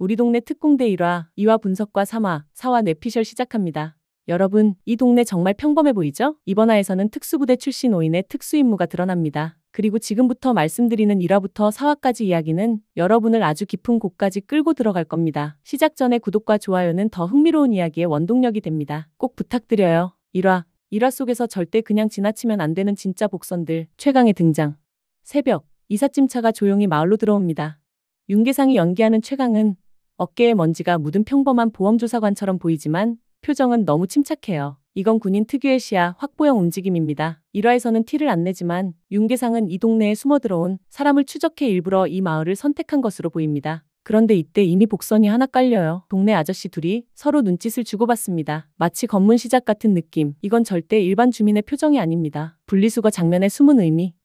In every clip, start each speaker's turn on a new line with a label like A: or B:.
A: 우리 동네 특공대 1화, 2화 분석과 3화, 4화 뇌피셜 시작합니다. 여러분, 이 동네 정말 평범해 보이죠? 이번 화에서는 특수부대 출신 5인의 특수임무가 드러납니다. 그리고 지금부터 말씀드리는 1화부터 4화까지 이야기는 여러분을 아주 깊은 곳까지 끌고 들어갈 겁니다. 시작 전에 구독과 좋아요는 더 흥미로운 이야기의 원동력이 됩니다. 꼭 부탁드려요. 1화 속에서 절대 그냥 지나치면 안 되는 진짜 복선들, 최강의 등장. 새벽, 이삿짐차가 조용히 마을로 들어옵니다. 윤계상이 연기하는 최강은 어깨에 먼지가 묻은 평범한 보험조사관처럼 보이지만 표정은 너무 침착해요. 이건 군인 특유의 시야 확보형 움직임입니다. 1화에서는 티를 안 내지만 윤계상은 이 동네에 숨어 들어온 사람을 추적해 일부러 이 마을을 선택한 것으로 보입니다. 그런데 이때 이미 복선이 하나 깔려요. 동네 아저씨 둘이 서로 눈짓을 주고받습니다. 마치 검문 시작 같은 느낌. 이건 절대 일반 주민의 표정이 아닙니다. 분리수거 장면의 숨은 의미.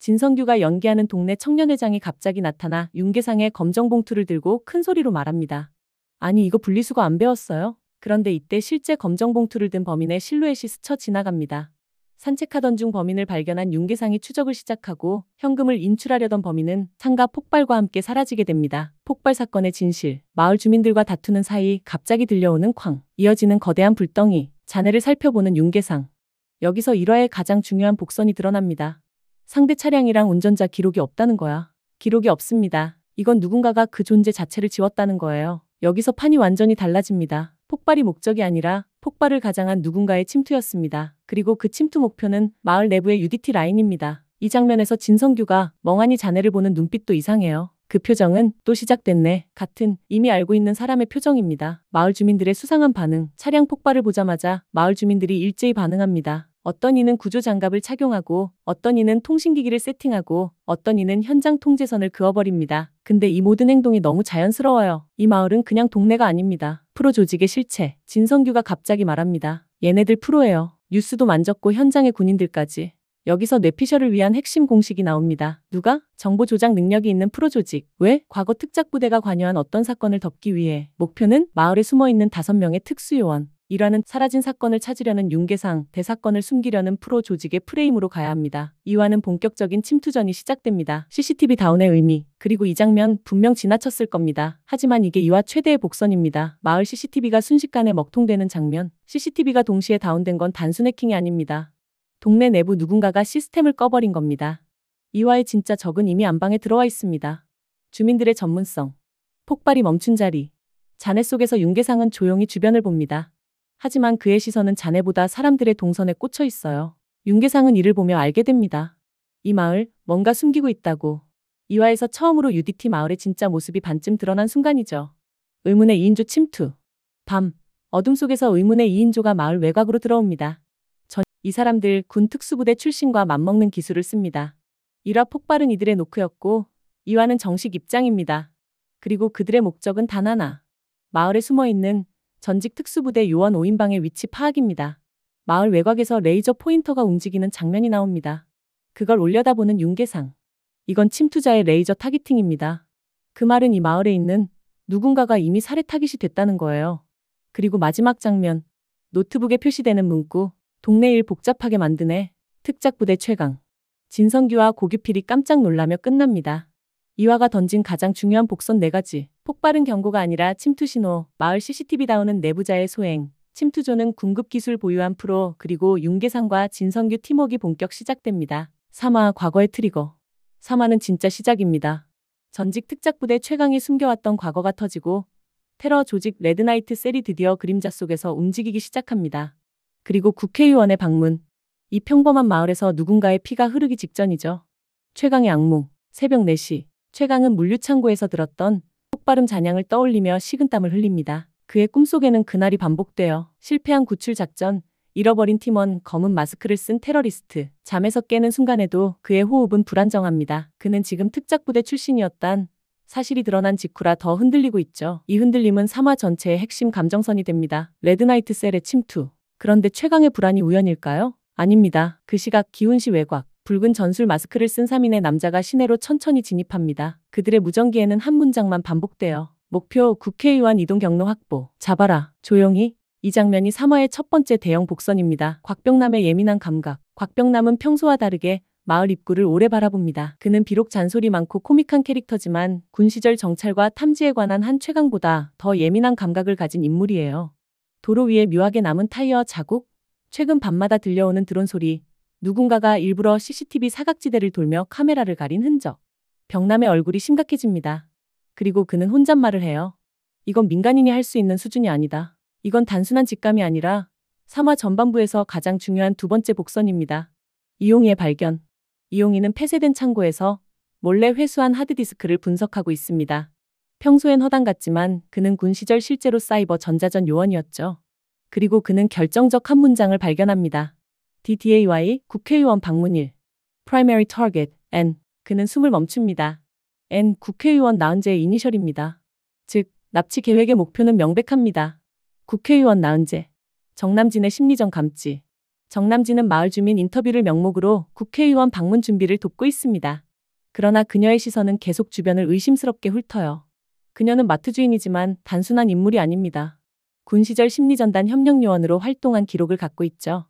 A: 진성규가 연기하는 동네 청년회장이 갑자기 나타나 윤계상의 검정 봉투를 들고 큰 소리로 말합니다. 아니, 이거 분리수거 안 배웠어요? 그런데 이때 실제 검정 봉투를 든 범인의 실루엣이 스쳐 지나갑니다. 산책하던 중 범인을 발견한 윤계상이 추적을 시작하고 현금을 인출하려던 범인은 상가 폭발과 함께 사라지게 됩니다. 폭발 사건의 진실, 마을 주민들과 다투는 사이 갑자기 들려오는 쾅, 이어지는 거대한 불덩이, 잔해를 살펴보는 윤계상. 여기서 1화의 가장 중요한 복선이 드러납니다. 상대 차량이랑 운전자 기록이 없다는 거야. 기록이 없습니다. 이건 누군가가 그 존재 자체를 지웠다는 거예요. 여기서 판이 완전히 달라집니다. 폭발이 목적이 아니라 폭발을 가장한 누군가의 침투였습니다. 그리고 그 침투 목표는 마을 내부의 UDT 라인입니다. 이 장면에서 진성규가 멍하니 잔해를 보는 눈빛도 이상해요. 그 표정은 또 시작됐네 같은 이미 알고 있는 사람의 표정입니다. 마을 주민들의 수상한 반응, 차량 폭발을 보자마자 마을 주민들이 일제히 반응합니다. 어떤 이는 구조장갑을 착용하고 어떤 이는 통신기기를 세팅하고 어떤 이는 현장 통제선을 그어버립니다. 근데 이 모든 행동이 너무 자연스러워요. 이 마을은 그냥 동네가 아닙니다. 프로 조직의 실체. 진성규가 갑자기 말합니다. 얘네들 프로예요. 뉴스도 만졌고 현장의 군인들까지. 여기서 뇌피셜을 위한 핵심 공식이 나옵니다. 누가? 정보 조작 능력이 있는 프로 조직. 왜? 과거 특작부대가 관여한 어떤 사건을 덮기 위해. 목표는 마을에 숨어있는 5명의 특수요원. 1화는 사라진 사건을 찾으려는 윤계상, 대사건을 숨기려는 프로 조직의 프레임으로 가야 합니다. 2화는 본격적인 침투전이 시작됩니다. CCTV 다운의 의미. 그리고 이 장면 분명 지나쳤을 겁니다. 하지만 이게 2화 최대의 복선입니다. 마을 CCTV가 순식간에 먹통되는 장면. CCTV가 동시에 다운된 건 단순 해킹이 아닙니다. 동네 내부 누군가가 시스템을 꺼버린 겁니다. 2화의 진짜 적은 이미 안방에 들어와 있습니다. 주민들의 전문성. 폭발이 멈춘 자리. 잔해 속에서 윤계상은 조용히 주변을 봅니다. 하지만 그의 시선은 잔해보다 사람들의 동선에 꽂혀 있어요. 윤계상은 이를 보며 알게 됩니다. 이 마을, 뭔가 숨기고 있다고. 2화에서 처음으로 UDT 마을의 진짜 모습이 반쯤 드러난 순간이죠. 의문의 2인조 침투. 밤, 어둠 속에서 의문의 2인조가 마을 외곽으로 들어옵니다. 이 사람들 군 특수부대 출신과 맞먹는 기술을 씁니다. 1화 폭발은 이들의 노크였고 2화는 정식 입장입니다. 그리고 그들의 목적은 단 하나. 마을에 숨어있는 전직 특수부대 요원 5인방의 위치 파악입니다. 마을 외곽에서 레이저 포인터가 움직이는 장면이 나옵니다. 그걸 올려다보는 윤계상. 이건 침투자의 레이저 타깃팅입니다. 그 말은 이 마을에 있는 누군가가 이미 살해 타깃이 됐다는 거예요. 그리고 마지막 장면. 노트북에 표시되는 문구. 동네 일 복잡하게 만드네. 특작부대 최강. 진성규와 고규필이 깜짝 놀라며 끝납니다. 2화가 던진 가장 중요한 복선 4가지. 폭발은 경고가 아니라 침투 신호. 마을 CCTV 다운은 내부자의 소행. 침투조는 궁극 기술 보유한 프로. 그리고 윤계상과 진성규 팀워크가 본격 시작됩니다. 3화 과거의 트리거. 3화는 진짜 시작입니다. 전직 특작부대 최강이 숨겨왔던 과거가 터지고 테러 조직 레드나이트 셀이 드디어 그림자 속에서 움직이기 시작합니다. 그리고 국회의원의 방문. 이 평범한 마을에서 누군가의 피가 흐르기 직전이죠. 최강의 악몽. 새벽 4시. 최강은 물류창고에서 들었던 폭발음 잔향을 떠올리며 식은땀을 흘립니다. 그의 꿈속에는 그날이 반복돼요. 실패한 구출 작전, 잃어버린 팀원, 검은 마스크를 쓴 테러리스트. 잠에서 깨는 순간에도 그의 호흡은 불안정합니다. 그는 지금 특작부대 출신이었단 사실이 드러난 직후라 더 흔들리고 있죠. 이 흔들림은 3화 전체의 핵심 감정선이 됩니다. 레드나이트 셀의 침투. 그런데 최강의 불안이 우연일까요? 아닙니다. 그 시각 기훈시 외곽. 붉은 전술 마스크를 쓴 3인의 남자가 시내로 천천히 진입합니다. 그들의 무전기에는 한 문장만 반복돼요. 목표 국회의원 이동 경로 확보. 잡아라. 조용히. 이 장면이 3화의 첫 번째 대형 복선입니다. 곽병남의 예민한 감각. 곽병남은 평소와 다르게 마을 입구를 오래 바라봅니다. 그는 비록 잔소리 많고 코믹한 캐릭터지만 군 시절 정찰과 탐지에 관한 한 최강보다 더 예민한 감각을 가진 인물이에요. 도로 위에 묘하게 남은 타이어 자국, 최근 밤마다 들려오는 드론 소리, 누군가가 일부러 CCTV 사각지대를 돌며 카메라를 가린 흔적. 병남의 얼굴이 심각해집니다. 그리고 그는 혼잣말을 해요. 이건 민간인이 할 수 있는 수준이 아니다. 이건 단순한 직감이 아니라 3화 전반부에서 가장 중요한 두 번째 복선입니다. 이용희의 발견. 이용희는 폐쇄된 창고에서 몰래 회수한 하드디스크를 분석하고 있습니다. 평소엔 허당 같지만 그는 군 시절 실제로 사이버 전자전 요원이었죠. 그리고 그는 결정적 한 문장을 발견합니다. DDAY 국회의원 방문일. Primary Target N. 그는 숨을 멈춥니다. N. 국회의원 나은재의 이니셜입니다. 즉, 납치 계획의 목표는 명백합니다. 국회의원 나은재. 정남진의 심리전 감지. 정남진은 마을 주민 인터뷰를 명목으로 국회의원 방문 준비를 돕고 있습니다. 그러나 그녀의 시선은 계속 주변을 의심스럽게 훑어요. 그녀는 마트 주인이지만 단순한 인물이 아닙니다. 군 시절 심리전단 협력요원으로 활동한 기록을 갖고 있죠.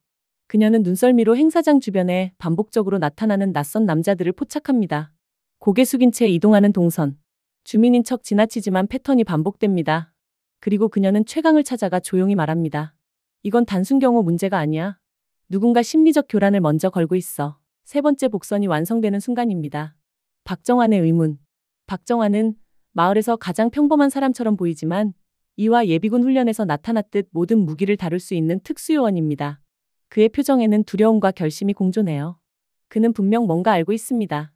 A: 그녀는 눈썰미로 행사장 주변에 반복적으로 나타나는 낯선 남자들을 포착합니다. 고개 숙인 채 이동하는 동선. 주민인 척 지나치지만 패턴이 반복됩니다. 그리고 그녀는 최강을 찾아가 조용히 말합니다. 이건 단순 경호 문제가 아니야. 누군가 심리적 교란을 먼저 걸고 있어. 세 번째 복선이 완성되는 순간입니다. 박정환의 의문. 박정환은 마을에서 가장 평범한 사람처럼 보이지만 이와 예비군 훈련에서 나타났듯 모든 무기를 다룰 수 있는 특수요원입니다. 그의 표정에는 두려움과 결심이 공존해요. 그는 분명 뭔가 알고 있습니다.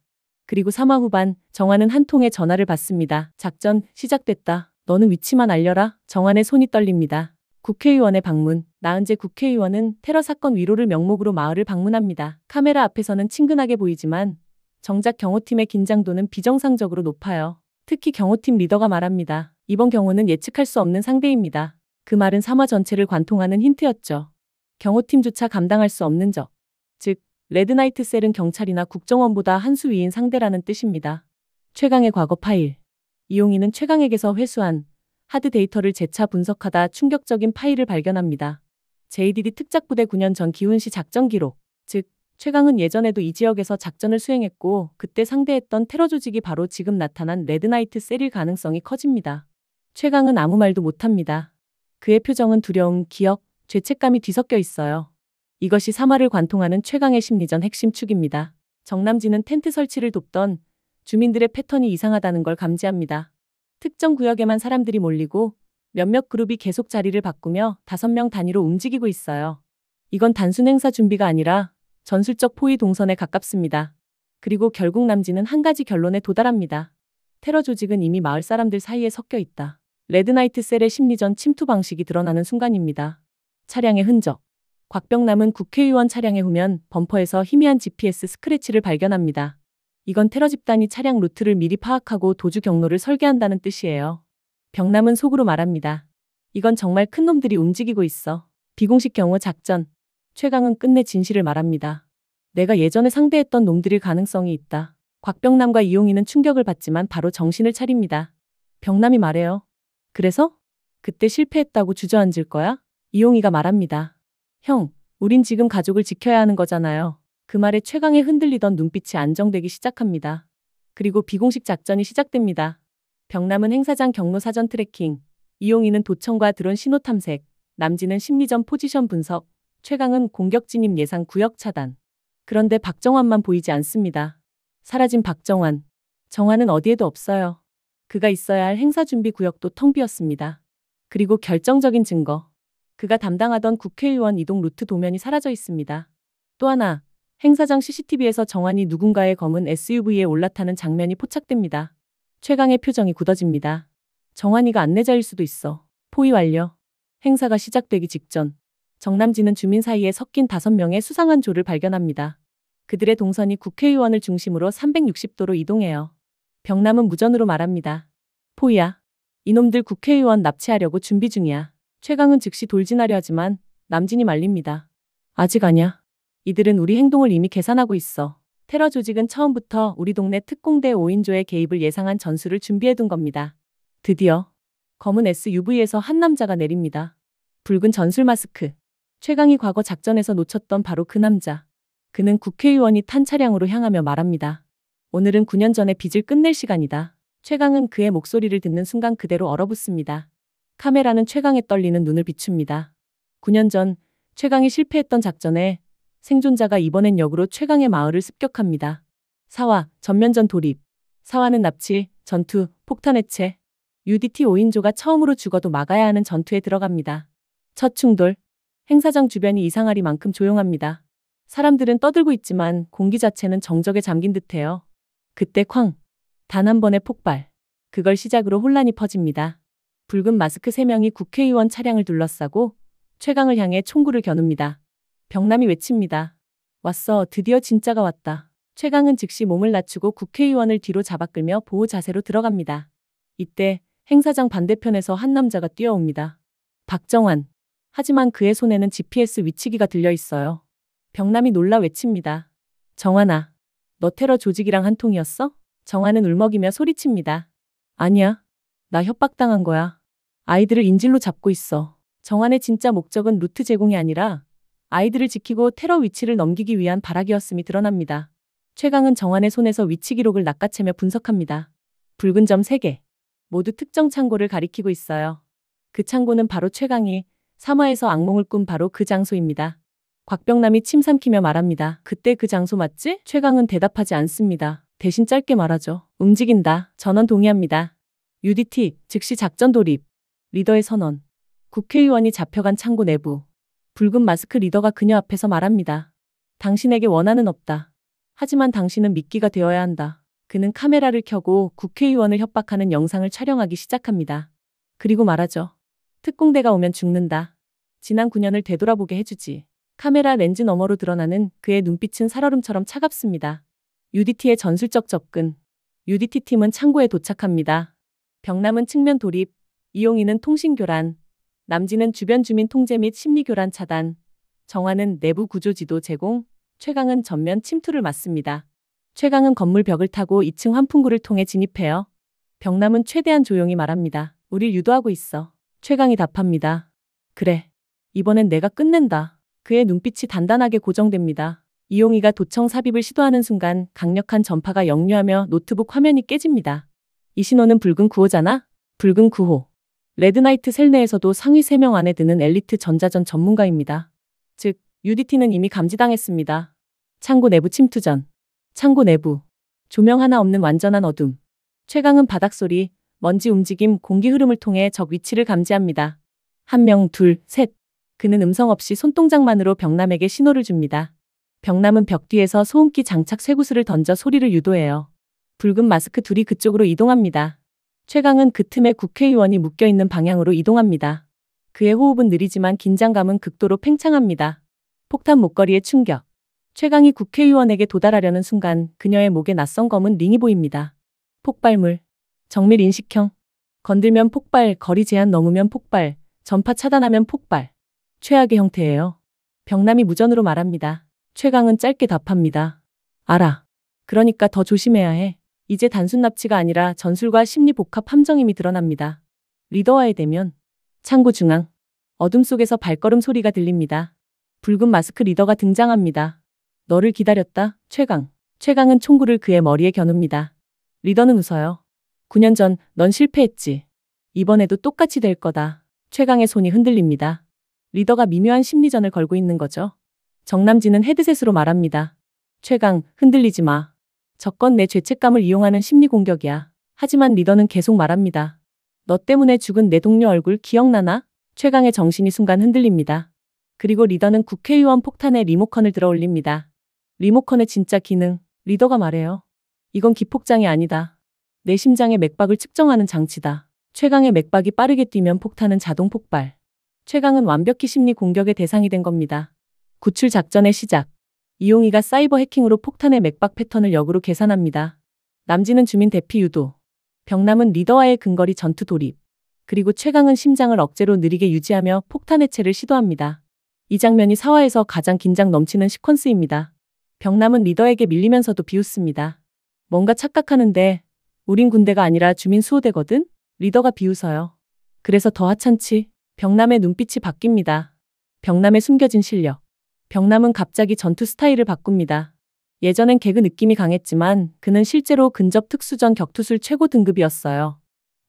A: 그리고 3화 후반, 정환은 한 통의 전화를 받습니다. 작전 시작됐다. 너는 위치만 알려라. 정환의 손이 떨립니다. 국회의원의 방문. 나은재 국회의원은 테러 사건 위로를 명목으로 마을을 방문합니다. 카메라 앞에서는 친근하게 보이지만 정작 경호팀의 긴장도는 비정상적으로 높아요. 특히 경호팀 리더가 말합니다. 이번 경호는 예측할 수 없는 상대입니다. 그 말은 3화 전체를 관통하는 힌트였죠. 경호팀조차 감당할 수 없는 적. 즉, 레드나이트 셀은 경찰이나 국정원보다 한 수 위인 상대라는 뜻입니다. 최강의 과거 파일. 이용희는 최강에게서 회수한 하드 데이터를 재차 분석하다 충격적인 파일을 발견합니다. JDD 특작부대 9년 전 기훈시 작전 기록. 즉, 최강은 예전에도 이 지역에서 작전을 수행했고 그때 상대했던 테러 조직이 바로 지금 나타난 레드나이트 셀일 가능성이 커집니다. 최강은 아무 말도 못합니다. 그의 표정은 두려움, 기억, 죄책감이 뒤섞여 있어요. 이것이 3화를 관통하는 최강의 심리전 핵심 축입니다. 정남진은 텐트 설치를 돕던 주민들의 패턴이 이상하다는 걸 감지합니다. 특정 구역에만 사람들이 몰리고 몇몇 그룹이 계속 자리를 바꾸며 5명 단위로 움직이고 있어요. 이건 단순 행사 준비가 아니라 전술적 포위 동선에 가깝습니다. 그리고 결국 남진은 한 가지 결론에 도달합니다. 테러 조직은 이미 마을 사람들 사이에 섞여 있다. 레드나이트 셀의 심리전 침투 방식이 드러나는 순간입니다. 차량의 흔적. 곽병남은 국회의원 차량의 후면 범퍼에서 희미한 GPS 스크래치를 발견합니다. 이건 테러 집단이 차량 루트를 미리 파악하고 도주 경로를 설계한다는 뜻이에요. 병남은 속으로 말합니다. 이건 정말 큰 놈들이 움직이고 있어. 비공식 경호 작전. 최강은 끝내 진실을 말합니다. 내가 예전에 상대했던 놈들일 가능성이 있다. 곽병남과 이용희는 충격을 받지만 바로 정신을 차립니다. 병남이 말해요. 그래서? 그때 실패했다고 주저앉을 거야? 이용희가 말합니다. 형, 우린 지금 가족을 지켜야 하는 거잖아요. 그 말에 최강의 흔들리던 눈빛이 안정되기 시작합니다. 그리고 비공식 작전이 시작됩니다. 병남은 행사장 경로 사전 트래킹, 이용희는 도청과 드론 신호 탐색, 남진은 심리전 포지션 분석, 최강은 공격 진입 예상 구역 차단. 그런데 박정환만 보이지 않습니다. 사라진 박정환. 정환은 어디에도 없어요. 그가 있어야 할 행사 준비 구역도 텅 비었습니다. 그리고 결정적인 증거. 그가 담당하던 국회의원 이동 루트 도면이 사라져 있습니다. 또 하나, 행사장 CCTV에서 정환이 누군가의 검은 SUV에 올라타는 장면이 포착됩니다. 최강의 표정이 굳어집니다. 정환이가 안내자일 수도 있어. 포위 완료. 행사가 시작되기 직전. 정남진은 주민 사이에 섞인 5명의 수상한 조를 발견합니다. 그들의 동선이 국회의원을 중심으로 360도로 이동해요. 병남은 무전으로 말합니다. 포위야. 이놈들 국회의원 납치하려고 준비 중이야. 최강은 즉시 돌진하려 하지만 남진이 말립니다. 아직 아니야. 이들은 우리 행동을 이미 계산하고 있어. 테러 조직은 처음부터 우리 동네 특공대 5인조의 개입을 예상한 전술을 준비해둔 겁니다. 드디어 검은 SUV에서 한 남자가 내립니다. 붉은 전술 마스크. 최강이 과거 작전에서 놓쳤던 바로 그 남자. 그는 국회의원이 탄 차량으로 향하며 말합니다. 오늘은 9년 전의 빚을 끝낼 시간이다. 최강은 그의 목소리를 듣는 순간 그대로 얼어붙습니다. 카메라는 최강의 떨리는 눈을 비춥니다. 9년 전 최강이 실패했던 작전에 생존자가 이번엔 역으로 최강의 마을을 습격합니다. 사화, 전면전 돌입. 사화는 납치, 전투, 폭탄 해체. UDT 5인조가 처음으로 죽어도 막아야 하는 전투에 들어갑니다. 첫 충돌. 행사장 주변이 이상하리만큼 조용합니다. 사람들은 떠들고 있지만 공기 자체는 정적에 잠긴 듯해요. 그때 쾅! 단 한 번의 폭발. 그걸 시작으로 혼란이 퍼집니다. 붉은 마스크 3명이 국회의원 차량을 둘러싸고 최강을 향해 총구를 겨눕니다. 병남이 외칩니다. 왔어, 드디어 진짜가 왔다. 최강은 즉시 몸을 낮추고 국회의원을 뒤로 잡아끌며 보호 자세로 들어갑니다. 이때 행사장 반대편에서 한 남자가 뛰어옵니다. 박정환. 하지만 그의 손에는 GPS 위치기가 들려 있어요. 병남이 놀라 외칩니다. 정환아, 너 테러 조직이랑 한 통이었어? 정환은 울먹이며 소리칩니다. 아니야. 나 협박당한 거야. 아이들을 인질로 잡고 있어. 정환의 진짜 목적은 루트 제공이 아니라 아이들을 지키고 테러 위치를 넘기기 위한 발악이었음이 드러납니다. 최강은 정환의 손에서 위치 기록을 낚아채며 분석합니다. 붉은 점 3개. 모두 특정 창고를 가리키고 있어요. 그 창고는 바로 최강이 사마에서 악몽을 꾼 바로 그 장소입니다. 곽병남이 침 삼키며 말합니다. 그때 그 장소 맞지? 최강은 대답하지 않습니다. 대신 짧게 말하죠. 움직인다. 전원 동의합니다. UDT, 즉시 작전 돌입. 리더의 선언. 국회의원이 잡혀간 창고 내부. 붉은 마스크 리더가 그녀 앞에서 말합니다. 당신에게 원한은 없다. 하지만 당신은 미끼가 되어야 한다. 그는 카메라를 켜고 국회의원을 협박하는 영상을 촬영하기 시작합니다. 그리고 말하죠. 특공대가 오면 죽는다. 지난 9년을 되돌아보게 해주지. 카메라 렌즈 너머로 드러나는 그의 눈빛은 살얼음처럼 차갑습니다. UDT의 전술적 접근. UDT 팀은 창고에 도착합니다. 병남은 측면 돌입, 이용희는 통신 교란, 남진은 주변 주민 통제 및 심리 교란 차단, 정환은 내부 구조 지도 제공, 최강은 전면 침투를 맡습니다. 최강은 건물 벽을 타고 2층 환풍구를 통해 진입해요. 병남은 최대한 조용히 말합니다. 우릴 유도하고 있어. 최강이 답합니다. 그래. 이번엔 내가 끝낸다. 그의 눈빛이 단단하게 고정됩니다. 이용희가 도청 삽입을 시도하는 순간 강력한 전파가 역류하며 노트북 화면이 깨집니다. 이 신호는 붉은 9호잖아? 붉은 9호. 레드나이트 셀 내에서도 상위 3명 안에 드는 엘리트 전자전 전문가입니다. 즉, UDT는 이미 감지당했습니다. 창고 내부 침투 전. 창고 내부. 조명 하나 없는 완전한 어둠. 최강은 바닥소리, 먼지 움직임, 공기 흐름을 통해 적 위치를 감지합니다. 1명, 2, 3. 그는 음성 없이 손동작만으로 병남에게 신호를 줍니다. 병남은 벽 뒤에서 소음기 장착 쇠구슬을 던져 소리를 유도해요. 붉은 마스크 둘이 그쪽으로 이동합니다. 최강은 그 틈에 국회의원이 묶여있는 방향으로 이동합니다. 그의 호흡은 느리지만 긴장감은 극도로 팽창합니다. 폭탄 목걸이의 충격. 최강이 국회의원에게 도달하려는 순간 그녀의 목에 낯선 검은 링이 보입니다. 폭발물. 정밀 인식형. 건들면 폭발, 거리 제한 넘으면 폭발, 전파 차단하면 폭발. 최악의 형태예요. 병남이 무전으로 말합니다. 최강은 짧게 답합니다. 알아. 그러니까 더 조심해야 해. 이제 단순 납치가 아니라 전술과 심리 복합 함정임이 드러납니다. 리더와의 대면. 창고 중앙. 어둠 속에서 발걸음 소리가 들립니다. 붉은 마스크 리더가 등장합니다. 너를 기다렸다, 최강. 최강은 총구를 그의 머리에 겨눕니다. 리더는 웃어요. 9년 전 넌 실패했지. 이번에도 똑같이 될 거다. 최강의 손이 흔들립니다. 리더가 미묘한 심리전을 걸고 있는 거죠. 정남진은 헤드셋으로 말합니다. 최강, 흔들리지 마. 저건 내 죄책감을 이용하는 심리 공격이야. 하지만 리더는 계속 말합니다. 너 때문에 죽은 내 동료 얼굴 기억나나? 최강의 정신이 순간 흔들립니다. 그리고 리더는 국회의원 폭탄에 리모컨을 들어 올립니다. 리모컨의 진짜 기능, 리더가 말해요. 이건 기폭장이 아니다. 내 심장의 맥박을 측정하는 장치다. 최강의 맥박이 빠르게 뛰면 폭탄은 자동 폭발. 최강은 완벽히 심리 공격의 대상이 된 겁니다. 구출 작전의 시작. 이용희가 사이버 해킹으로 폭탄의 맥박 패턴을 역으로 계산합니다. 남진은 주민 대피 유도. 병남은 리더와의 근거리 전투 돌입. 그리고 최강은 심장을 억제로 느리게 유지하며 폭탄 해체를 시도합니다. 이 장면이 사화에서 가장 긴장 넘치는 시퀀스입니다. 병남은 리더에게 밀리면서도 비웃습니다. 뭔가 착각하는데 우린 군대가 아니라 주민 수호대거든? 리더가 비웃어요. 그래서 더 하찮지. 병남의 눈빛이 바뀝니다. 병남의 숨겨진 실력. 병남은 갑자기 전투 스타일을 바꿉니다. 예전엔 개그 느낌이 강했지만 그는 실제로 근접 특수전 격투술 최고 등급이었어요.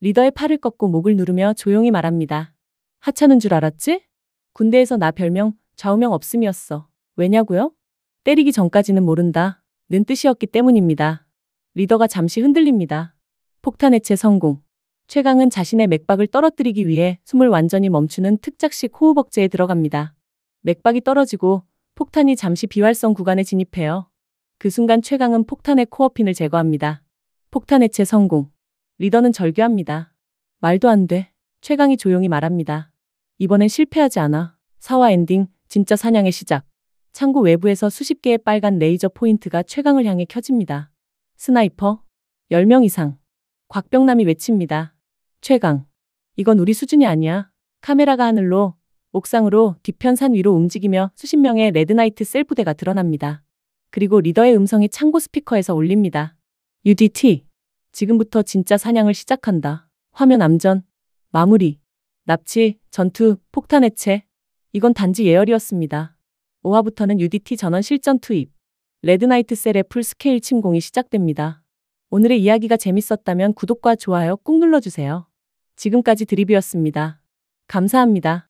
A: 리더의 팔을 꺾고 목을 누르며 조용히 말합니다. 하찮은 줄 알았지? 군대에서 나 별명 좌우명 없음이었어. 왜냐고요? 때리기 전까지는 모른다. 는 뜻이었기 때문입니다. 리더가 잠시 흔들립니다. 폭탄 해체 성공. 최강은 자신의 맥박을 떨어뜨리기 위해 숨을 완전히 멈추는 특작식 호흡 억제에 들어갑니다. 맥박이 떨어지고 폭탄이 잠시 비활성 구간에 진입해요. 그 순간 최강은 폭탄의 코어핀을 제거합니다. 폭탄 해체 성공. 리더는 절규합니다. 말도 안 돼. 최강이 조용히 말합니다. 이번엔 실패하지 않아. 4화 엔딩, 진짜 사냥의 시작. 창고 외부에서 수십 개의 빨간 레이저 포인트가 최강을 향해 켜집니다. 스나이퍼? 10명 이상. 곽병남이 외칩니다. 최강. 이건 우리 수준이 아니야. 카메라가 하늘로, 옥상으로, 뒤편 산 위로 움직이며 수십 명의 레드나이트 셀프대가 드러납니다. 그리고 리더의 음성이 창고 스피커에서 울립니다. UDT. 지금부터 진짜 사냥을 시작한다. 화면 암전. 마무리. 납치, 전투, 폭탄 해체. 이건 단지 예열이었습니다. 5화부터는 UDT 전원 실전 투입. 레드나이트 셀의 풀스케일 침공이 시작됩니다. 오늘의 이야기가 재밌었다면 구독과 좋아요 꾹 눌러주세요. 지금까지 드립이었습니다. 감사합니다.